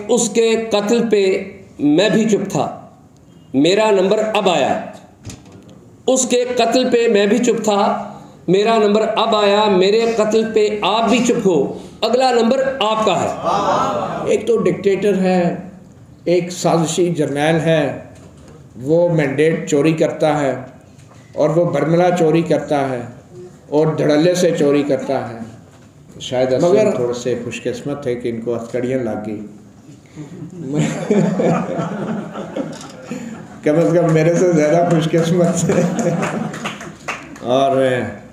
उसके कत्ल पे मैं भी चुप था, मेरा नंबर अब आया। उसके कत्ल पे मैं भी चुप था, मेरा नंबर अब आया। मेरे कत्ल पे आप भी चुप हो, अगला नंबर आपका है। एक तो डिक्टेटर है, एक साजिशी जर्नैल है, वो मैंडेट चोरी करता है और वो बरमला चोरी करता है और धड़ल्ले से चोरी करता है। शायद मगर थोड़े से खुशकिस्मत थे कि इनको हथकड़ियाँ लग गई। कम से कम मेरे से ज़्यादा खुशकिस्मत थे और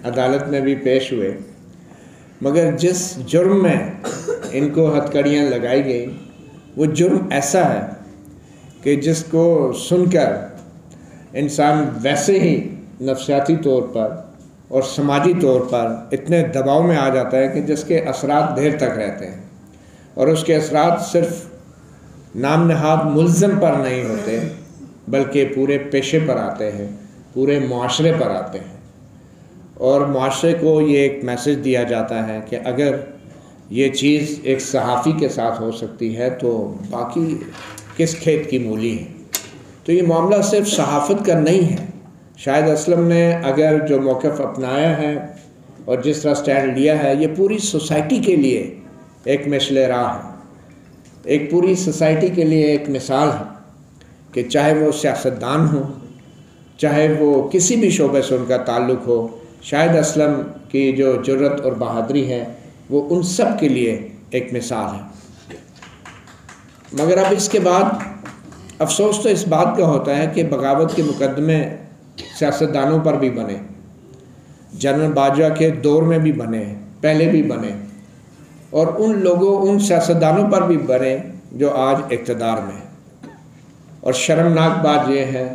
अदालत में भी पेश हुए। मगर जिस जुर्म में इनको हथकड़ियाँ लगाई गई वो जुर्म ऐसा है कि जिसको सुनकर इंसान वैसे ही नफ्सियाती तौर पर और समाजी तौर पर इतने दबाव में आ जाता है कि जिसके असरात देर तक रहते हैं, और उसके असरात सिर्फ नाम नहाद मुल्ज़म पर नहीं होते बल्कि पूरे पेशे पर आते हैं, पूरे मुआशरे पर आते हैं। और मुआशरे को ये एक मैसेज दिया जाता है कि अगर ये चीज़ एक सहाफ़ी के साथ हो सकती है तो बाकी किस खेत की मूली है। तो ये मामला सिर्फ सहाफ़त का नहीं है। शाहिद असलम ने अगर जो मौक़िफ़ अपनाया है और जिस तरह स्टैंड लिया है, ये पूरी सोसाइटी के लिए एक मिशल राह है, एक पूरी सोसाइटी के लिए एक मिसाल है कि चाहे वो सियासतदान हो, चाहे वो किसी भी शोबे से उनका ताल्लुक़ हो, शाहिद असलम की जो जुर्रत और बहादुरी है वो उन सब के लिए एक मिसाल है। मगर अब इसके बाद अफसोस तो इस बात का होता है कि बगावत के मुकदमे सियासतदानों पर भी बने, जनरल बाजवा के दौर में भी बने, पहले भी बने, और उन लोगों, उन सियासतदानों पर भी बने जो आज इक़्तिदार में हैं। और शर्मनाक बात यह है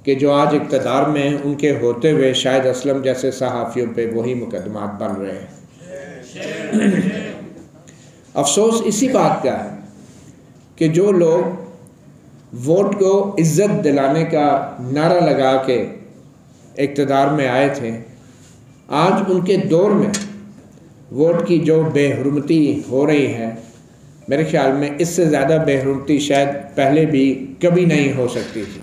कि जो आज इक़्तिदार में हैं उनके होते हुए शाहिद असलम जैसे सहाफ़ियों पे वही मुकदमात बन रहे हैं। अफसोस इसी बात का है कि जो लोग वोट को इज़्ज़त दिलाने का नारा लगा के इक़्तिदार में आए थे, आज उनके दौर में वोट की जो बेहुरमती हो रही है, मेरे ख्याल में इससे ज़्यादा बेहुरमती शायद पहले भी कभी नहीं हो सकती थी।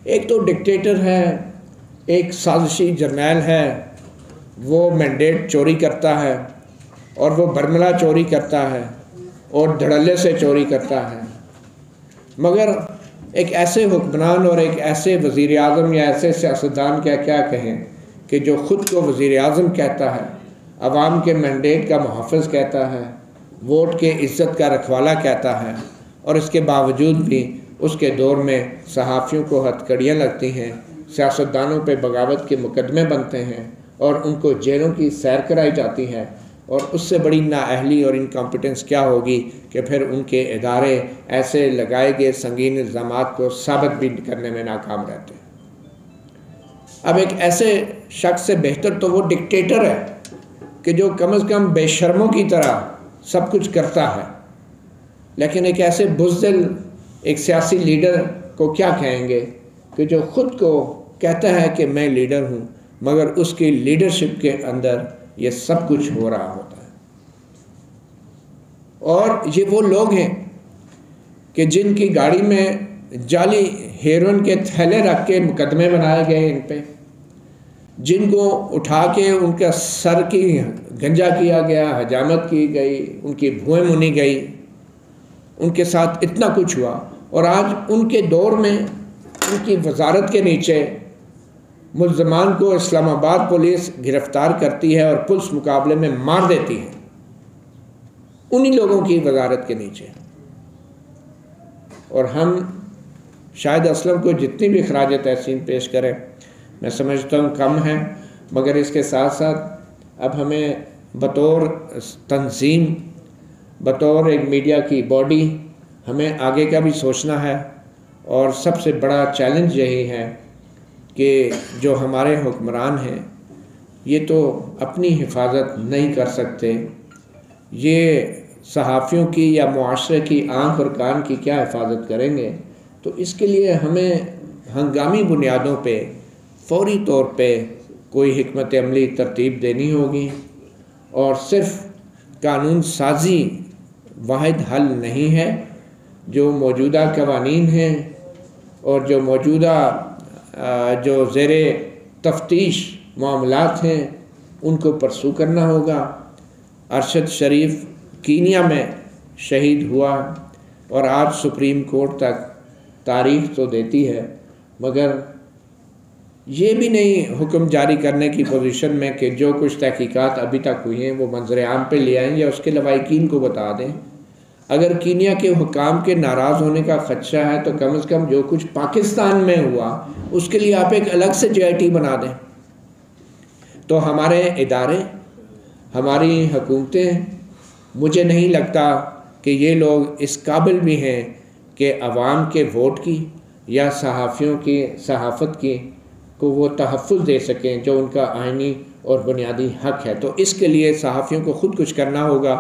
एक तो डिक्टेटर है, एक साजिशी जर्नैल है, वो मैंडेट चोरी करता है और वो बरमला चोरी करता है और धड़ल्ले से चोरी करता है। मगर एक ऐसे हुक्मरान और एक ऐसे वज़ीर आज़म या ऐसे सियासतदान क्या कहें कि जो ख़ुद को वज़ीर आज़म कहता है, अवाम के मैंडेट का मुहाफ़िज़ कहता है, वोट के इज़्ज़त का रखवाला कहता है, और इसके बावजूद भी उसके दौर में सहाफ़ियों को हथकड़ियाँ लगती हैं, सियासतदानों पे बगावत के मुकदमे बनते हैं और उनको जेलों की सैर कराई जाती है। और उससे बड़ी नाअहली और इनकॉम्पिटेंस क्या होगी कि फिर उनके इदारे ऐसे लगाए गए संगीन इल्ज़ामात को साबित भी करने में नाकाम रहते हैं। अब एक ऐसे शख्स से बेहतर तो वो डिक्टेटर है कि जो कम से कम बेशर्मों की तरह सब कुछ करता है, लेकिन एक ऐसे बुज़दिल एक सियासी लीडर को क्या कहेंगे कि जो ख़ुद को कहता है कि मैं लीडर हूँ, मगर उसकी लीडरशिप के अंदर ये सब कुछ हो रहा होता है। और ये वो लोग हैं कि जिनकी गाड़ी में जाली हेरोइन के थैले रख के मुकदमे बनाए गए इन पे, जिनको उठा के उनका सर की गंजा किया गया, हजामत की गई, उनकी भुएं मुनी गई, उनके साथ इतना कुछ हुआ। और आज उनके दौर में उनकी वजारत के नीचे मुल्ज़मान को इस्लामाबाद पुलिस गिरफ़्तार करती है और पुलिस मुकाबले में मार देती है, उन्हीं लोगों की वजारत के नीचे। और हम शाहिद असलम को जितनी भी खराज तहसीन पेश करें, मैं समझता हूँ कम है। मगर इसके साथ साथ अब हमें बतौर तंजीम, बतौर एक मीडिया की बॉडी, हमें आगे का भी सोचना है। और सबसे बड़ा चैलेंज यही है कि जो हमारे हुक्मरान हैं ये तो अपनी हिफाजत नहीं कर सकते, ये सहाफ़ियों की या मुआशरे की आँख और कान की क्या हिफाजत करेंगे। तो इसके लिए हमें हंगामी बुनियादों पे फ़ौरी तौर पे कोई हिकमत अमली तरतीब देनी होगी, और सिर्फ़ कानून साज़ी वाहिद हल नहीं है, जो मौजूदा कवानीन हैं और जो मौजूदा जो ज़ेरे तफ्तीश मामलात हैं उनको परसू करना होगा। अरशद शरीफ कीनिया में शहीद हुआ और आज सुप्रीम कोर्ट तक तारीख तो देती है, मगर ये भी नहीं हुक्म जारी करने की पोजीशन में कि जो कुछ तहकीकात अभी तक हुई हैं वो मंजर आम पे ले आएँ या उसके लवाहिकीन को बता दें। अगर कीनिया के हुकाम के नाराज़ होने का ख़दशा है तो कम से कम जो कुछ पाकिस्तान में हुआ उसके लिए आप एक अलग से JIT बना दें। तो हमारे इदारे, हमारी हुकूमतें, मुझे नहीं लगता कि ये लोग इस काबिल भी हैं कि अवाम के वोट की या सहाफ़ियों की सहाफ़त की को वो तहफ़्फ़ुज़ दे सकें जो उनका आइनी और बुनियादी हक़ है। तो इसके लिए सहाफ़ियों को ख़ुद कुछ करना होगा।